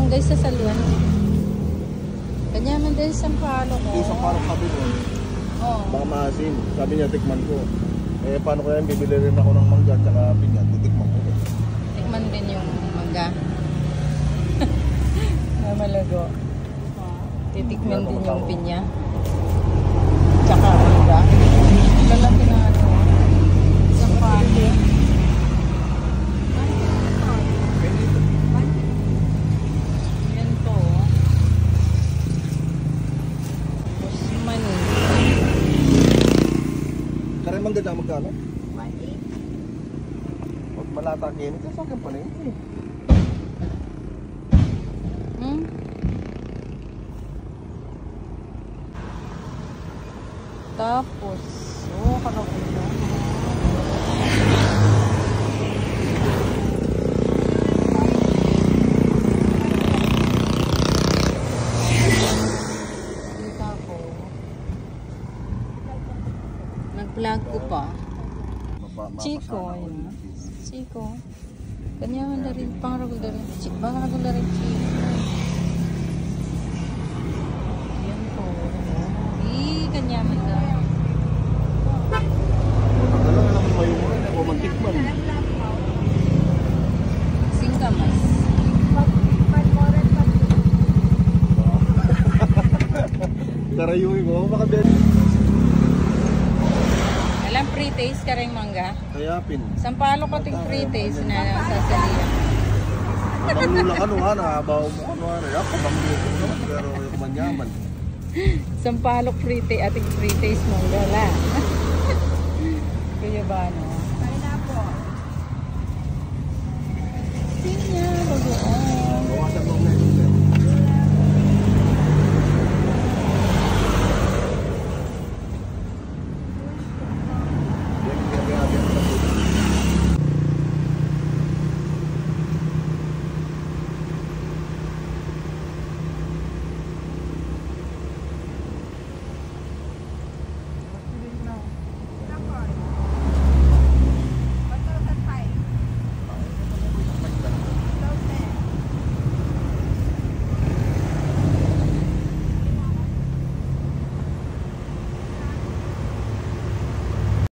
guys sa saluan. Kanya man din sampalok ko. Isang parang sabi ko. Oo. Baka maasim. Sabi niya tikman ko. Eh paano kaya bibili rin ako ng mangga at saka pinya. Titikman ko. Tikman din yung mangga. Malago. Titikman din yung pinya. Tsaka mangga. Lalaki na ano. Sampalok. Yan po. Mani. Karang mangga na magkano? Pag malatakin, ito sa akin pa na yun. Tapos, kanakulo. Dito ako. Nag-vlog ko pa. Chico, yun. Chico. Kanya man na rin, pangaragol na rin. Pangaragol na rin, Chico. Yan po. Kanya man na. Alam mo yung mura, ako mantikman. Singkamas. Karayuin mo, baka ben. Alam, pre-taste ka rin mangga. Kayapin. Sampalok ko ting pre-taste na sasalihan. Pangula ka nung nahabaw mo ka nung ako pangluto naman, pero yung manyaman. Sampalok pre-taste, ating pre-taste mangga la. Kaya ba ano?